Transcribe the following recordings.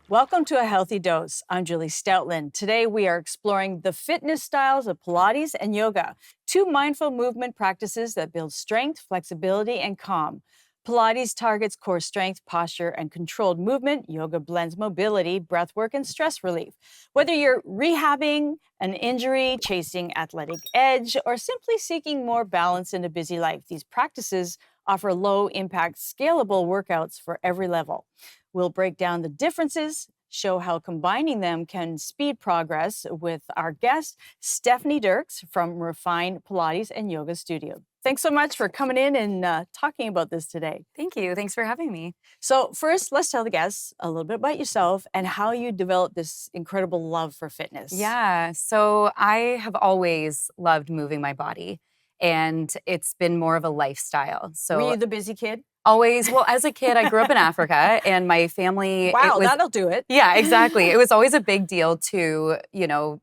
Welcome to A Healthy Dose. I'm Julie Stautland. Today we are exploring the fitness styles of Pilates and yoga, two mindful movement practices that build strength, flexibility, and calm. Pilates targets core strength, posture, and controlled movement. Yoga blends mobility, breath work, and stress relief. Whether you're rehabbing an injury, chasing athletic edge, or simply seeking more balance in a busy life, these practices offer low-impact, scalable workouts for every level. We'll break down the differences, show how combining them can speed progress with our guest, Stephanie Dirks from Refined Pilates and Yoga Studio. Thanks so much for coming in and talking about this today. Thank you. Thanks for having me. So first, let's tell the guests a little bit about yourself and how you developed this incredible love for fitness. Yeah. So I have always loved moving my body, and it's been more of a lifestyle. So were you the busy kid? Always. Well, as a kid, I grew up in Africa, and my family. Wow, that'll do it. Yeah, exactly. It was always a big deal to,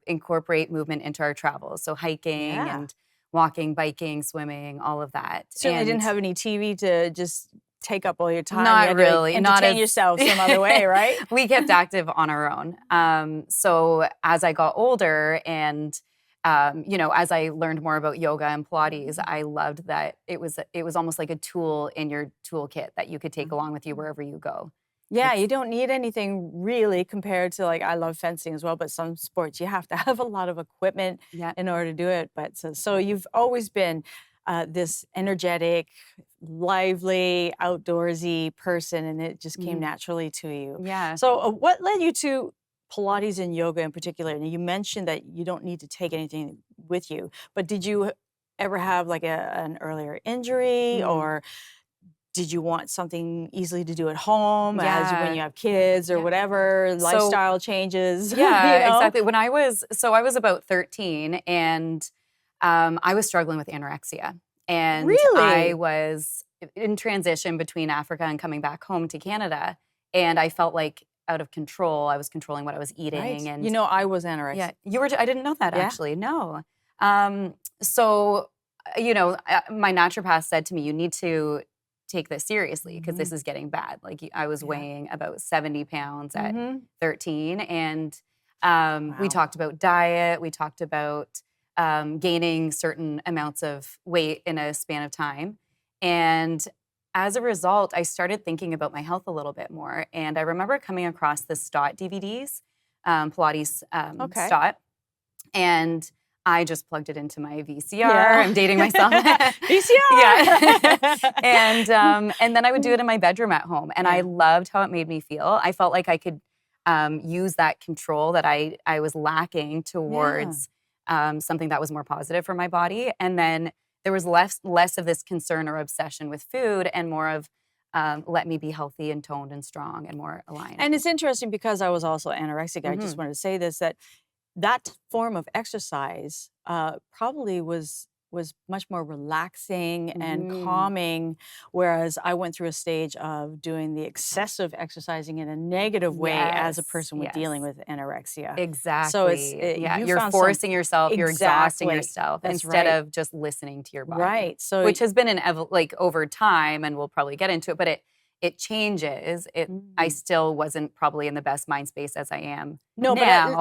incorporate movement into our travels. So hiking and walking, biking, swimming, all of that. Certainly didn't have any TV to just take up all your time. Not really. Entertain yourself some other way, right? We kept active on our own. So as I got older and as I learned more about yoga and Pilates, I loved that it was almost like a tool in your toolkit that you could take along with you wherever you go. Yeah, you don't need anything really compared to, like, I love fencing as well, but some sports you have to have a lot of equipment in order to do it. But so you've always been this energetic, lively, outdoorsy person, and it just came naturally to you. Yeah. So what led you to Pilates and yoga in particular? And you mentioned that you don't need to take anything with you, but did you ever have like an earlier injury, or did you want something easily to do at home as when you have kids or whatever, lifestyle changes? Yeah, exactly. When I was about 13, and I was struggling with anorexia. And really? I was in transition between Africa and coming back home to Canada. And I felt like out of control. I was controlling what I was eating. Right. And I was anorexic. Yeah, you were. I didn't know that actually. No. So, my naturopath said to me, you need to take this seriously because this is getting bad. Like I was weighing about 70 pounds at 13. And we talked about diet. We talked about gaining certain amounts of weight in a span of time. And as a result, I started thinking about my health a little bit more. And I remember coming across the Staut DVDs, Pilates Staut. And I just plugged it into my VCR. I'm dating myself. VCR! Yeah. And then I would do it in my bedroom at home. And I loved how it made me feel. I felt like I could use that control that I was lacking towards something that was more positive for my body. And then there was less of this concern or obsession with food and more of let me be healthy and toned and strong and more aligned. And it's interesting because I was also anorexic. I just wanted to say this, that form of exercise probably was much more relaxing and calming, whereas I went through a stage of doing the excessive exercising in a negative way as a person with dealing with anorexia. Exactly. So you're forcing yourself, you're exhausting yourself instead of just listening to your body. Right. So which has been over time, and we'll probably get into it, but it changes. I still wasn't probably in the best mind space as I am now.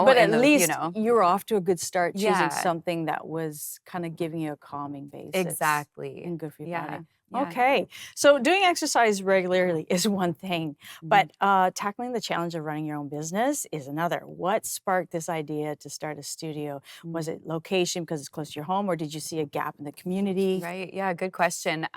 But at least you were off to a good start choosing something that was kind of giving you a calming basis. Exactly. And good for your body. Okay. So doing exercise regularly is one thing, but tackling the challenge of running your own business is another. What sparked this idea to start a studio? Was it location because it's close to your home, or did you see a gap in the community? Right. Yeah, good question.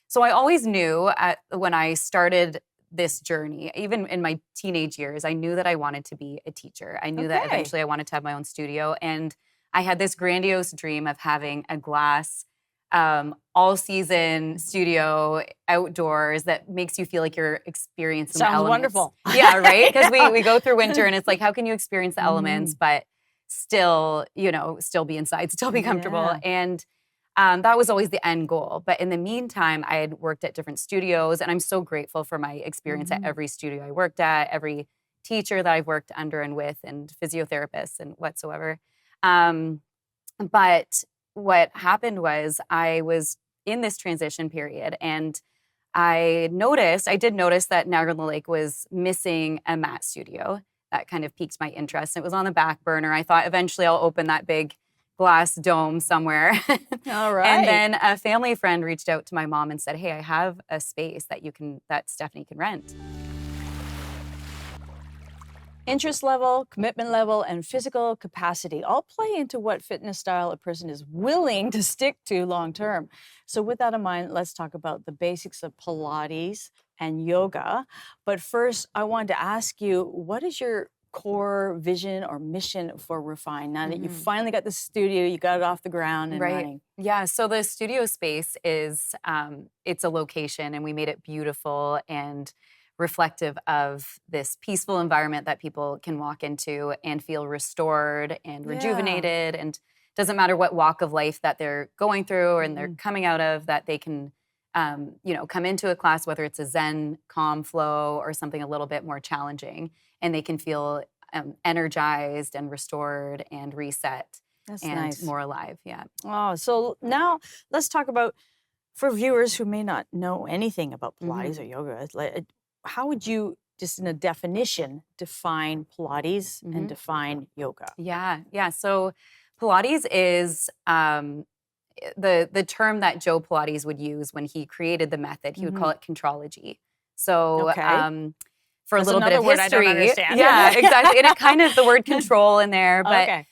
So I always knew when I started this journey, even in my teenage years, I knew that I wanted to be a teacher. I knew that eventually I wanted to have my own studio. And I had this grandiose dream of having a glass, all-season studio outdoors that makes you feel like you're experiencing the elements. Sounds wonderful. Yeah, right? Because we go through winter and it's like, how can you experience the elements but still be inside, still be comfortable? And that was always the end goal. But in the meantime, I had worked at different studios, and I'm so grateful for my experience at every studio I worked at, every teacher that I've worked under and with, and physiotherapists and whatsoever. But what happened was I was in this transition period, and I did notice that Niagara on the Lake was missing a mat studio. That kind of piqued my interest. It was on the back burner. I thought eventually I'll open that big glass dome somewhere. All right. And then a family friend reached out to my mom and said, hey, I have a space that Stephanie can rent. Interest level, commitment level, and physical capacity all play into what fitness style a person is willing to stick to long term. So with that in mind, let's talk about the basics of Pilates and yoga. But first, I wanted to ask you, what is your core vision or mission for Refine now that you finally got the studio, you got it off the ground and running? Yeah, so the studio space is, it's a location, and we made it beautiful and reflective of this peaceful environment that people can walk into and feel restored and rejuvenated. And doesn't matter what walk of life that they're going through and they're coming out of, that they can, come into a class, whether it's a Zen, calm flow or something a little bit more challenging, and they can feel energized and restored and reset. That's and nice. more alive. Yeah. Oh, so now let's talk about, for viewers who may not know anything about Pilates or yoga, it's like, how would you, just in a definition, define Pilates and define yoga? Yeah. So Pilates is the term that Joe Pilates would use when he created the method. He would call it contrology. So for That's a little bit of word history, I don't understand. yeah, exactly, and it kind of the word control in there, but. Okay.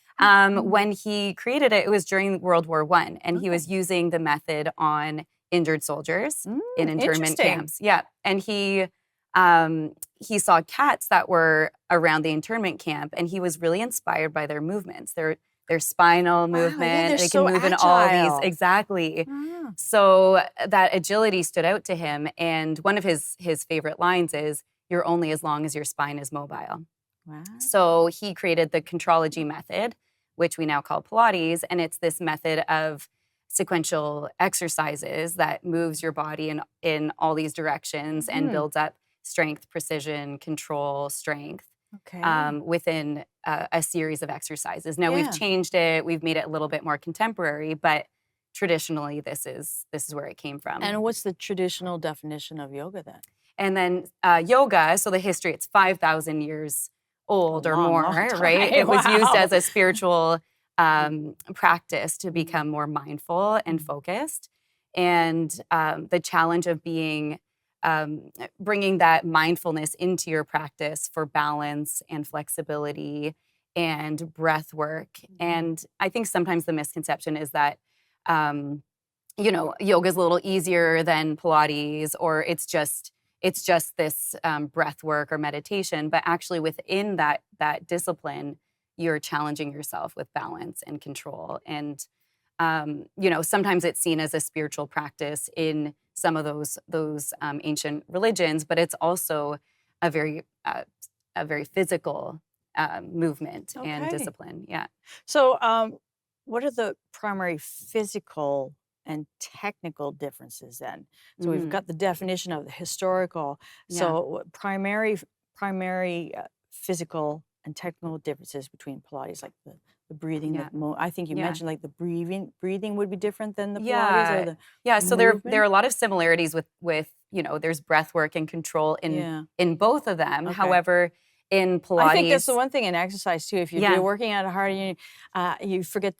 When he created it, it was during World War I, and he was using the method on injured soldiers in internment camps. Yeah, and he saw cats that were around the internment camp, and he was really inspired by their movements, their spinal movement. They can move in all these exactly. So that agility stood out to him, and one of his favorite lines is, "You're only as long as your spine is mobile." Wow. So he created the contrology method, which we now call Pilates, and it's this method of sequential exercises that moves your body in all these directions and builds up strength, precision, control, strength within a series of exercises. Now we've changed it, we've made it a little bit more contemporary, but traditionally this is where it came from. And what's the traditional definition of yoga then? And then yoga, so the history, it's 5,000 years old or more, right? It was used as a spiritual practice to become more mindful and focused. And the challenge of bringing that mindfulness into your practice for balance and flexibility and breath work. And I think sometimes the misconception is that, yoga is a little easier than Pilates, or it's just this breath work or meditation, but actually within that discipline, you're challenging yourself with balance and control. And, sometimes it's seen as a spiritual practice in some of those ancient religions, but it's also a very physical movement and discipline. Yeah. So what are the primary physical and technical differences then? So we've got the definition of the historical. So primary physical and technical differences between Pilates, like the breathing. I think you mentioned like the breathing would be different than the Pilates or the So there are a lot of similarities with there's breath work and control in both of them. However, in Pilates, I think that's the one thing in exercise too. If you're working out hard, you forget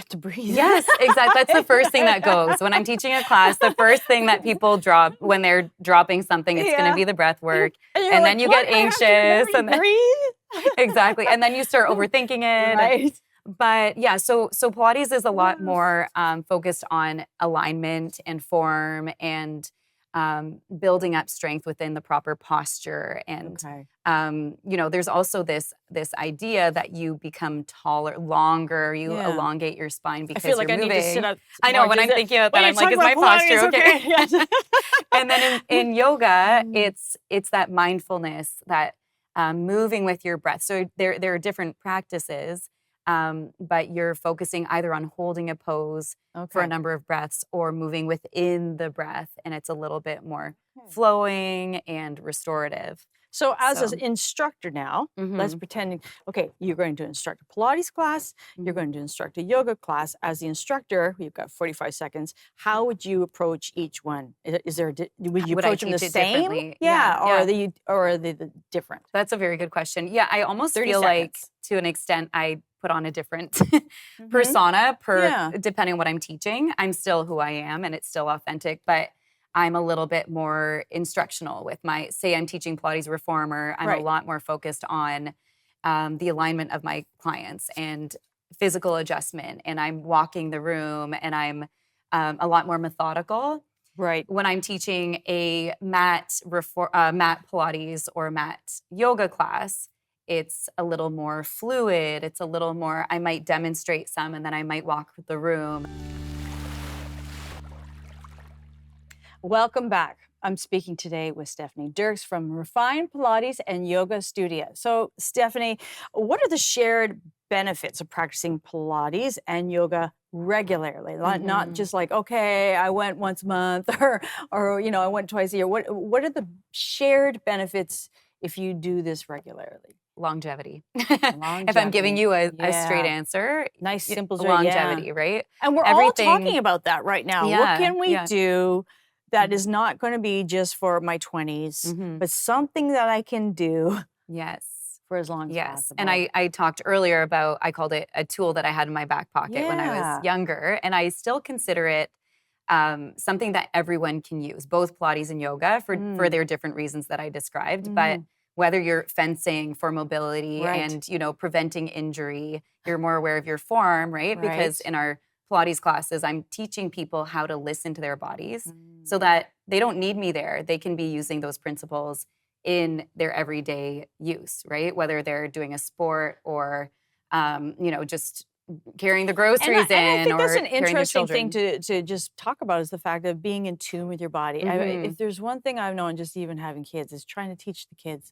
to breathe. Yes, exactly. That's the first thing that goes. When I'm teaching a class, the first thing that people drop when they're dropping something, it's going to be the breath work, and then you get anxious, and then breathe. Exactly, and then you start overthinking it. Right. But yeah, so Pilates is a lot more focused on alignment and form and building up strength within the proper posture. And, there's also this idea that you become taller, longer, you elongate your spine because I feel like you're I moving. need to sit up. I know, when I'm thinking about that, I'm like, is my posture okay? Yes. And then in yoga, it's that mindfulness, that moving with your breath. So there are different practices, but you're focusing either on holding a pose for a number of breaths or moving within the breath, and it's a little bit more flowing and restorative. So as So, an instructor now, let's mhm, pretend, okay, you're going to instruct a Pilates class, you're mhm. going to instruct a yoga class. As the instructor, you've got 45 seconds. How would you approach each one? Is there, would you Would I approach them the teach it same? differently? Yeah, Yeah, yeah. or are they different? That's a very good question. Yeah, I almost 30 feel like seconds. to an extent I put on a different Mm-hmm. persona per Yeah, depending on what I'm teaching. I'm still who I am and it's still authentic, but I'm a little bit more instructional with my say I'm teaching Pilates reformer. I'm a right. lot more focused on the alignment of my clients and physical adjustment, and I'm walking the room, and I'm a lot more methodical Right. when I'm teaching a mat Pilates or mat yoga class. It's a little more fluid. It's a little more, I might demonstrate some and then I might walk the room. Welcome back. I'm speaking today with Stephanie Dirks from Refined Pilates and Yoga Studio. So, Stephanie, what are the shared benefits of practicing Pilates and yoga regularly? Not Mhm. just like, okay, I went once a month or I went twice a year. What are the shared benefits if you do this regularly? Longevity. If I'm giving Longevity. you a straight Yeah. answer, Nice, simple, yeah. longevity, right? And we're all talking Everything. about that right now. What Yeah, can we yeah. do that Mhm. is not going to be just for my 20s, Mhm. but something that I can do Yes. for as long as Yes. And possible? I talked earlier about, I called it a tool that I had in my back pocket when I was Yeah. younger. And I still consider it something that everyone can use, both Pilates and yoga for Mm. their different reasons that I described. But Hmm. whether you're fencing for mobility Right. and, preventing injury, you're more aware of your form, right? Right. Because in our Pilates classes, I'm teaching people how to listen to their bodies Mm. so that they don't need me there. They can be using those principles in their everyday use, right? Whether they're doing a sport or, just carrying the groceries And I in think that's or an carrying their interesting thing children. to just talk about is the fact of being in tune with your body. Hmm. If there's one thing I've known, just even having kids, is trying to teach the kids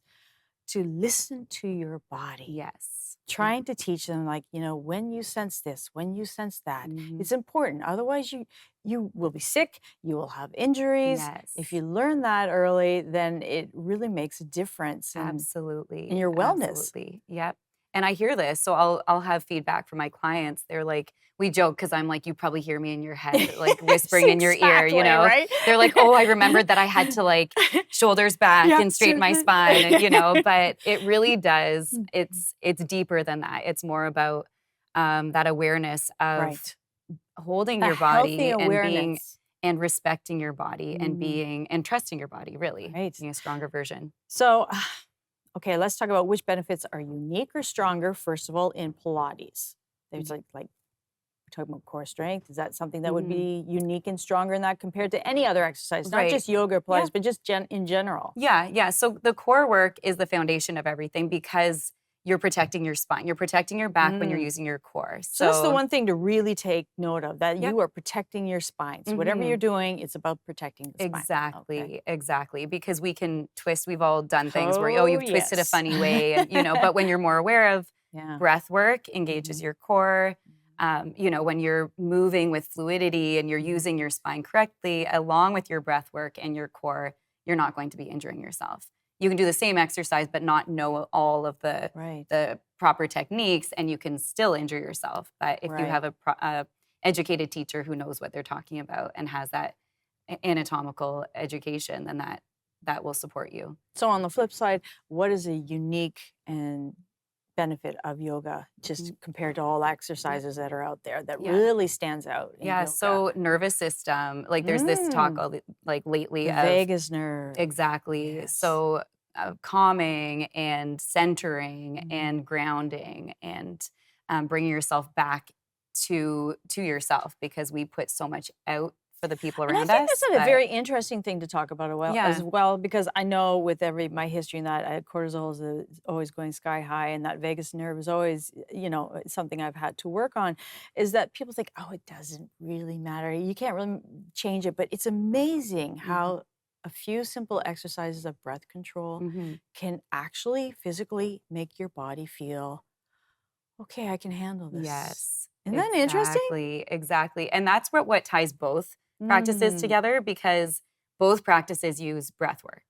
to listen to your body. Yes. Trying to teach them, like, when you sense this, when you sense that, Hmm. it's important. Otherwise, you will be sick, you will have injuries. If Yes. you learn that early, then it really makes a difference in Absolutely. your wellness. Absolutely. Yep. And I hear this, so I'll have feedback from my clients. They're like, we joke because I'm like, you probably hear me in your head, like It's whispering in your ear, exactly right. They're like, oh, I remembered that I had to like shoulders back Yeah, and straighten my certainly. spine, and but it really does. It's deeper than that. It's more about that awareness of Right. holding A your healthy body and being awareness. and respecting your body and Mm, being and trusting your body, really right. being a stronger version. So, okay, let's talk about which benefits are unique or stronger, first of all, in Pilates. There's like we're talking about core strength. Is that something that would Mhm. be unique and stronger in that compared to any other exercise? Not Right. just yoga or Yeah. Pilates, but just in general. Yeah, yeah. So the core work is the foundation of everything because you're protecting your spine. You're protecting your back when you're Mm. using your core. So that's the So, one thing to really take note of, that yep. you are protecting your spine. So whatever you're Mhm. doing, it's about protecting the spine. Okay. Exactly, exactly. Because we can twist. We've all done things where, oh, Oh, you've twisted a yes. funny way, and but when you're more aware of Yeah. breath work engages Mhm. your core. Mhm. When you're moving with fluidity and you're Mhm. using your spine correctly, along with your breath work and your core, you're not going to be injuring yourself. You can do the same exercise, but not know all of the Right. the proper techniques, and you can still injure yourself. But if you Right. have a educated teacher who knows what they're talking about and has that anatomical education, then that will support you. So on the flip side, what is a unique and benefit of yoga just Mhm. compared to all Yep. exercises that are out there that Yeah. really stands out in Yeah. yoga? So nervous system, like there's this talk Mm, like lately the of vagus nerve. exactly. Yes. So calming and centering Mhm. and grounding and bringing yourself back to yourself because we put so much out for the people And I around think that's us. a But very interesting thing to talk about as yeah. well, because I know with my history in that, cortisol is always going sky high, and that vagus nerve is always, something I've had to work on. Is that people think, oh, it doesn't really matter. You can't really change it, but it's amazing Hmm. how a few simple exercises of breath control Hmm. can actually physically make your body feel, okay, I can handle this. Yes, Isn't that interesting? exactly, exactly. And that's what ties both practices Mm, together because both practices use breath work,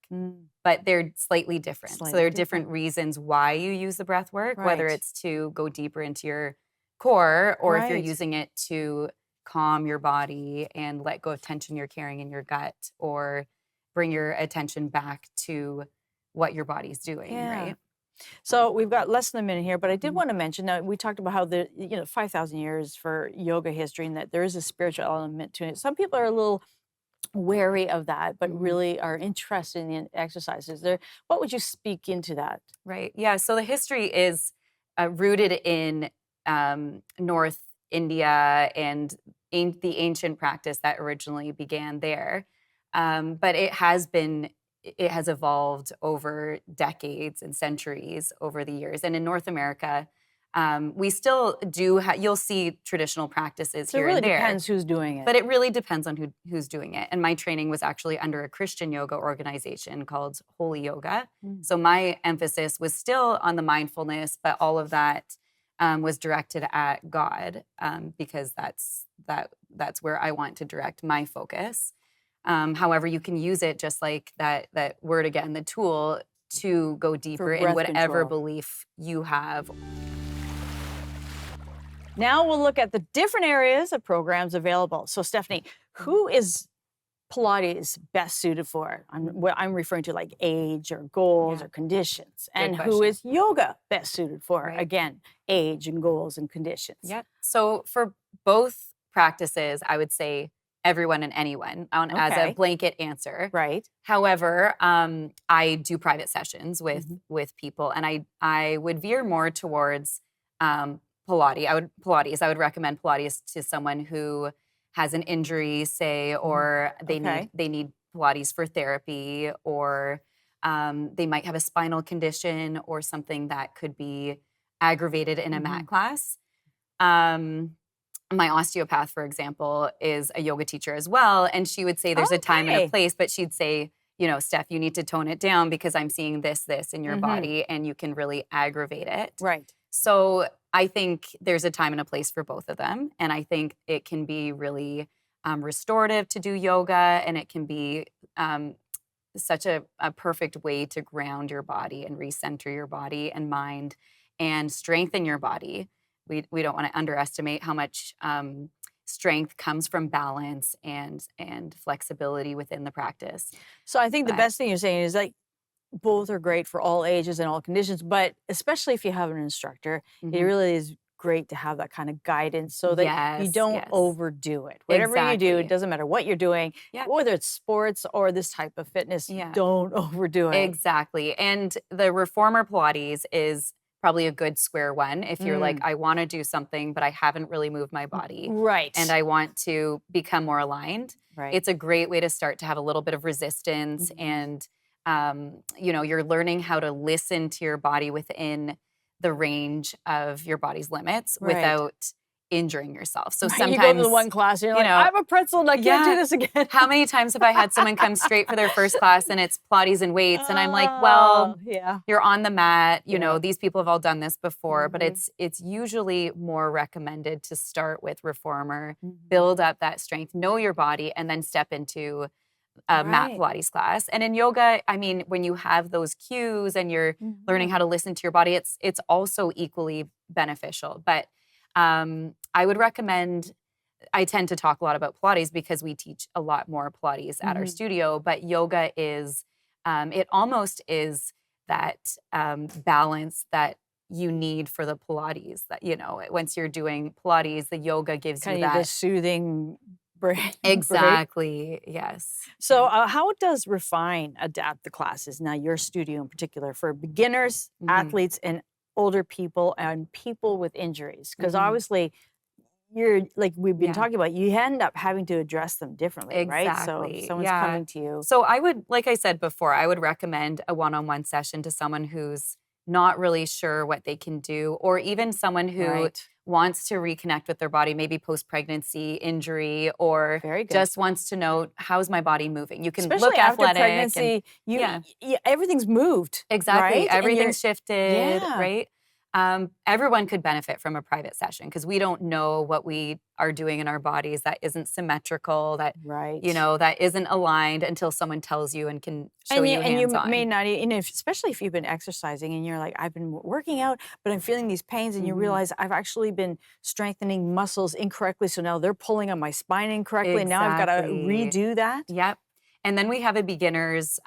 but they're slightly different. So there are different reasons why you use the breath work, whether it's to go deeper into your core or if you're using it to calm your body and let go of tension you're carrying in your gut or bring your attention back to what your body's doing, right? So we've got less than a minute here, but I did want to mention, now we talked about how 5,000 years for yoga history and that there is a spiritual element to it. Some people are a little wary of that, but really are interested in exercises. What would you speak into that? Right. Yeah. So the history is rooted in North India and the ancient practice that originally began there. But it has evolved over decades and centuries over the years. And in North America, we still do, you'll see traditional practices here and there. So it really depends who's doing it. But it really depends on who's doing it. And my training was actually under a Christian yoga organization called Holy Yoga. So my emphasis was still on the mindfulness, but all of that was directed at God because that's where I want to direct my focus. However, you can use it just like that word again, the tool, to go deeper in whatever belief you have. Now we'll look at the different areas of programs available. So Stephanie, who is Pilates best suited for? I'm referring to like age or goals or conditions. And who is yoga best suited for? Again, age and goals and conditions. Yeah. So for both practices, I would say everyone and anyone as a blanket answer. Right. However, I do private sessions with people, and I would veer more towards Pilates. I would recommend Pilates to someone who has an injury, say, or they need Pilates for therapy, or they might have a spinal condition or something that could be aggravated in a mat class. My osteopath, for example, is a yoga teacher as well, and she would say there's a time and a place, but she'd say, Steph, you need to tone it down because I'm seeing this in your body, and you can really aggravate it. Right. So I think there's a time and a place for both of them, and I think it can be really restorative to do yoga, and it can be such a perfect way to ground your body and recenter your body and mind and strengthen your body. We don't want to underestimate how much strength comes from balance and flexibility within the practice. So I think the best thing you're saying is like both are great for all ages and all conditions, but especially if you have an instructor, it really is great to have that kind of guidance so that you don't overdo it. Whatever you do, it doesn't matter what you're doing, whether it's sports or this type of fitness, don't overdo it. Exactly. And the reformer Pilates is probably a good square one if you're like, I want to do something, but I haven't really moved my body. Right. And I want to become more aligned. Right. It's a great way to start to have a little bit of resistance and you're learning how to listen to your body within the range of your body's limits without injuring yourself. So sometimes you go to the one class and you're like, I'm a pretzel and I can't do this again. How many times have I had someone come straight for their first class and it's Pilates and weights and I'm like, well, you're on the mat, you know, these people have all done this before, but it's usually more recommended to start with reformer, build up that strength, know your body, and then step into a mat Pilates class. And in yoga, I mean, when you have those cues and you're learning how to listen to your body, it's also equally beneficial. But I would recommend, I tend to talk a lot about Pilates because we teach a lot more Pilates at our studio, but yoga is, it almost is that balance that you need for the Pilates that, once you're doing Pilates, the yoga gives you that. The soothing break. Exactly, yes. So how does Refine adapt the classes, now your studio in particular, for beginners, athletes, and older people and people with injuries? Because obviously, you're like we've been talking about, you end up having to address them differently, right? So if someone's coming to you. So I would, like I said before, I would recommend a one-on-one session to someone who's not really sure what they can do, or even someone who wants to reconnect with their body, maybe post-pregnancy injury, or just wants to know, how's my body moving? You can look after athletic. Pregnancy, everything's moved. Exactly. Right? Everything's shifted, right? Everyone could benefit from a private session because we don't know what we are doing in our bodies that isn't symmetrical, that Right. that isn't aligned until someone tells you and can show you And you hands may on. not, especially if you've been exercising and you're like, I've been working out, but I'm feeling these pains, and you realize I've actually been strengthening muscles incorrectly. So now they're pulling on my spine incorrectly. And now I've got to Exactly. redo that. Yep. And then we have a beginner's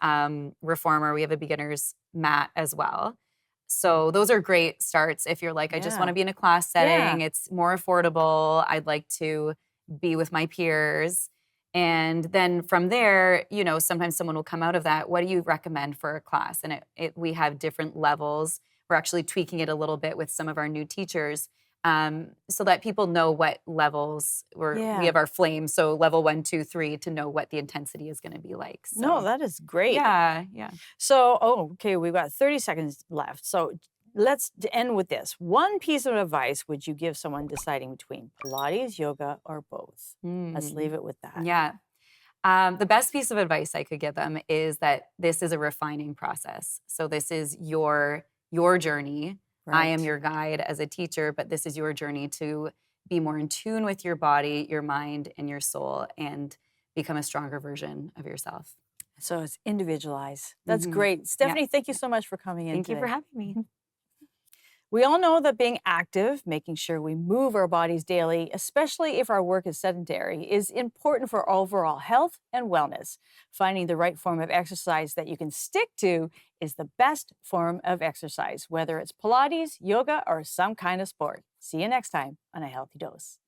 reformer. We have a beginner's mat as well. So those are great starts if you're like, I just want to be in a class setting. It's more affordable. I'd like to be with my peers. And then from there, sometimes someone will come out of that. What do you recommend for a class? And we have different levels. We're actually tweaking it a little bit with some of our new teachers, so that people know what levels we have our flames. So level 1, 2, 3 to know what the intensity is going to be like. So, No, that is great. yeah. So, okay, we've got 30 seconds left. So let's end with this. One piece of advice would you give someone deciding between Pilates, yoga, or both? Let's leave it with that. Yeah. The best piece of advice I could give them is that this is a refining process. So this is your journey. I am your guide as a teacher, but this is your journey to be more in tune with your body, your mind, and your soul, and become a stronger version of yourself. So it's individualized. That's great. Stephanie, thank you so much for coming in Thank you today. for having me. We all know that being active, making sure we move our bodies daily, especially if our work is sedentary, is important for overall health and wellness. Finding the right form of exercise that you can stick to is the best form of exercise, whether it's Pilates, yoga, or some kind of sport. See you next time on A Healthy Dose.